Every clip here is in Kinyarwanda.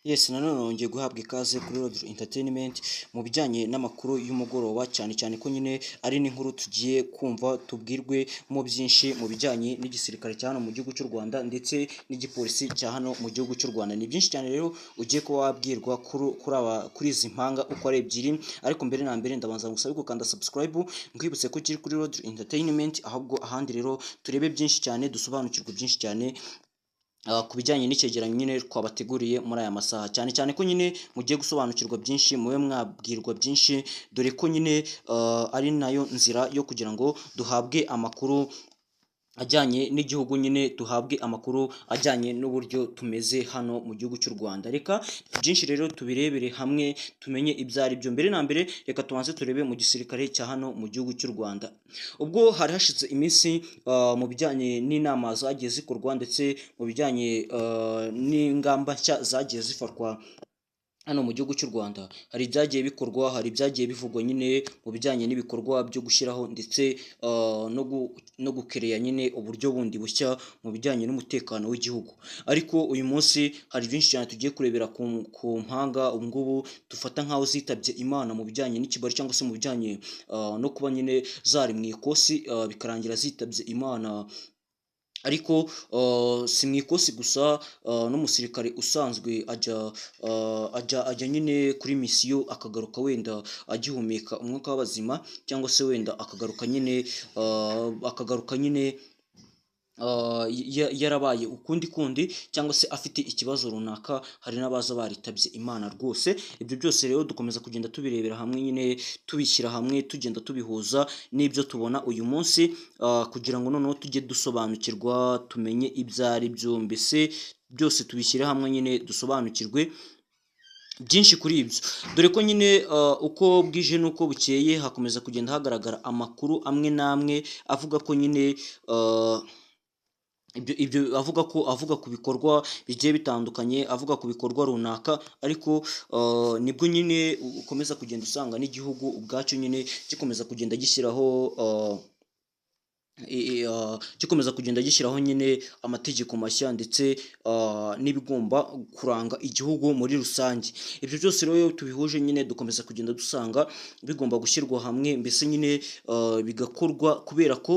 Yes, nanone nongeye guhabwa ikaze kuri Road Entertainment mu bijyanye n'amakuru y'umugoroba cyane cyane ko nyine ari n'inkuru tugiye kumva tubwirwe mu byinshi mu bijyanye n'igisirikare cya hano mu gihugu cy'u Rwanda ndetse n'igipolisi cya hano mu gihugu cy'u Rwanda. Ni byinshi cyane rero ugiye kuba wabwirwa kuri izi mpanga uko ari ebyiri, ariko mbere na mbere ndabanza ngusaba gukanda subscribe nkwibutse ko kiri kuri Road Entertainment, ahubwo ahandi rero turebe byinshi cyane dusobanukirwe byinshi cyane ku bijyanye n'icyegeranyo nyine twabateguriye muri aya masaha, cyane cyane ko nyine mugiye gusobanukirwa byinshi, mube mwabwirwa byinshi, dore ko nyine ari nayo nzira yo kugira ngo duhabwe amakuru ajyanye n'igihugu, nyine duhabwe amakuru ajyanye n'uburyo tumeze hano mu gihugu cy'u Rwanda. Reka byinshi rero tubirebere hamwe tumenye ibyo ari byo. Mbere na mbere reka tubanze turebe mu gisirikare cya hano mu gihugu cy'u Rwanda. Ubwo hari hashize iminsi mu bijyanye n'inama zagiye zikorwa ndetse mu bijyanye n'ingamba nshya zagiye zifatwa hano mu gihugu cy'u Rwanda, hari ibyagiye bikorwa, hari ibyagiye bivugwa nyine mu bijyanye n'ibikorwa byo gushyiraho ndetse no gukereya nyine uburyo bundi bushya mu bijyanye n'umutekano w'igihugu. Ariko uyu munsi hari byinshi cyane tugiye kurebera ku mpanga ubu ngubu dufata nk'aho zitabye Imana mu bijyanye n'ikibari cyangwa se mu bijyanye no kuba nyine zari mu ikosi bikarangira zitabye Imana. Ariko si mu ikosi gusa, n'umusirikare usanzwe ajya nyine kuri misiyo akagaruka wenda agihumeka umwuka w'abazima, cyangwa se wenda akagaruka nyine yarabaye ukundi kundi, cyangwa se afite ikibazo runaka. Hari n'abaza baritabye Imana rwose. Ibyo byose rero dukomeza kugenda tubirebera hamwe, nyine tubishyira hamwe, tugenda tubihuza n'ibyo tubona uyu munsi, kugira ngo noneho tujye dusobanukirwa, tumenye ibyo ari byo, mbese byose tubishyire hamwe nyine dusobanukirwe byinshi kuri ibyo. Dore ko nyine uko bwije n'uko bukeye hakomeza kugenda hagaragara amakuru amwe n'amwe avuga ko nyine ibyo avuga ku bikorwa bigiye bitandukanye, avuga ku bikorwa runaka, ariko nibwo nyine ukomeza kugenda usanga n'igihugu ubwacyo nyine gikomeza kugenda gishyiraho nyine amategeko mashya ndetse n'ibigomba kuranga igihugu muri rusange. Ibyo byose rero iyo tubihuje nyine dukomeza kugenda dusanga bigomba gushyirwa hamwe, mbese nyine bigakorwa kubera ko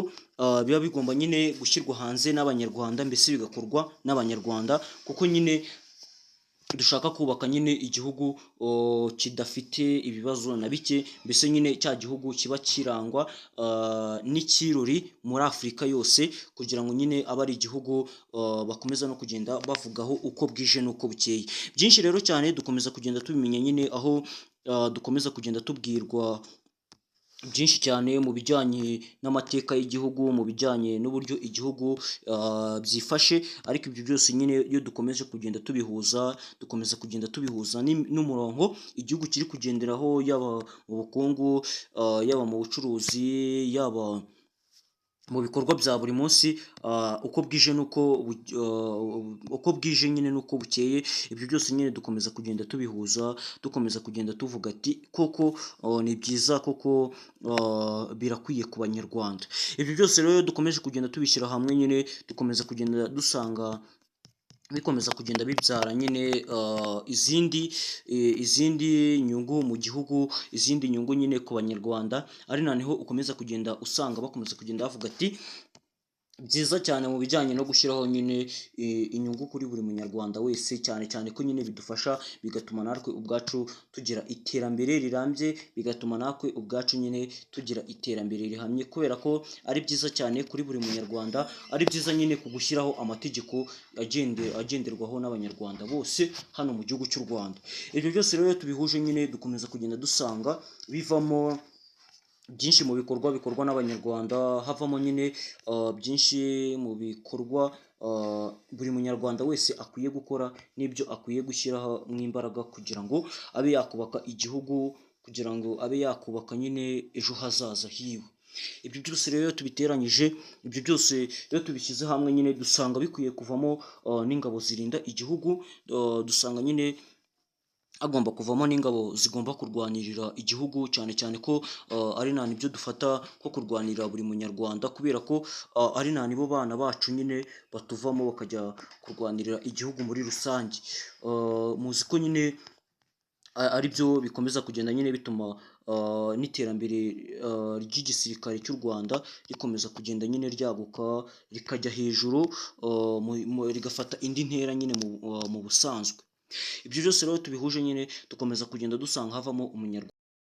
biba bigomba nyine gushyirwa hanze n'Abanyarwanda, mbese bigakorwa n'Abanyarwanda kuko nyine dushaka kubaka nyine igihugu kidafite ibibazo na bike, mbese nyine cya gihugu kiba kirangwa n'ikirori muri Afurika yose, kugira ngo nyine abe ari igihugu bakomeza no kugenda bavugaho uko bwije n'uko bukeye. Byinshi rero cyane dukomeza kugenda tubimenya nyine, aho dukomeza kugenda tubwirwa byinshi cyane mu bijyanye n'amateka y'igihugu, mu bijyanye n'uburyo igihugu byifashe. Ariko ibyo byose nyine iyo dukomeje kugenda tubihuza n'umurongo igihugu kiri kugenderaho, yaba mu bukungu, yaba mu bucuruzi, yaba mu bikorwa bya buri munsi, uko bwije nyine n'uko bukeye. Ibyo byose nyine dukomeza kugenda tubihuza, dukomeza kugenda tuvuga ati koko ni byiza, koko birakwiye ku Banyarwanda. Ibyo byose rero dukomeje kugenda tubishyira hamwe, nyine dukomeza kugenda dusanga bikomeza kugenda bibyara nyine izindi nyungu mu gihugu, izindi nyungu nyine ku Banyarwanda. Ari naho ukomeza kugenda usanga bakomeza kugenda bavuga ati byiza cyane mu bijyanye no gushyiraho nyine inyungu kuri buri munyarwanda wese, cyane cyane ko nyine bidufasha, bigatuma natwe ubwacu tugira iterambere rirambye, bigatuma natwe ubwacu nyine tugira iterambere rihamye, kubera ko ari byiza cyane kuri buri munyarwanda, ari byiza nyine ku gushyiraho amategeko agenderwaho n'Abanyarwanda bose hano mu gihugu cy'u Rwanda. Ibyo byose rero tubihuje nyine dukomeza kugenda dusanga bivamo byinshi mu bikorwa n'Abanyarwanda, havamo nyine byinshi mu bikorwa buri munyarwanda wese akwiye gukora, n'ibyo akwiye gushyiraho imbaraga kugira ngo abe yakubaka igihugu, kugira ngo abe yakubaka nyine ejo hazaza hiwe. Ibyo byose rero tubiteranyije, ibyo byose rero tubishyize hamwe nyine dusanga bikwiye kuvamo n'ingabo zirinda igihugu, dusanga nyine hagomba kuvamo n'ingabo zigomba kurwanirira igihugu, cyane cyane ko ari nta nibyo dufata ko kurwanirira buri munyarwanda, kubera ko ari nta nibo bana bacu nyine batuvamo bakajya kurwanirira igihugu muri rusange. Muzi ko nyine ari byo bikomeza kugenda nyine bituma n'iterambere ry'igisirikare cy'u Rwanda rikomeza kugenda nyine ryaguka rikajya hejuru, rigafata indi ntera nyine mu busanzwe. Ibyo byose rero tubihuje nyine dukomeza kugenda dusanga havamo umunyarwanda.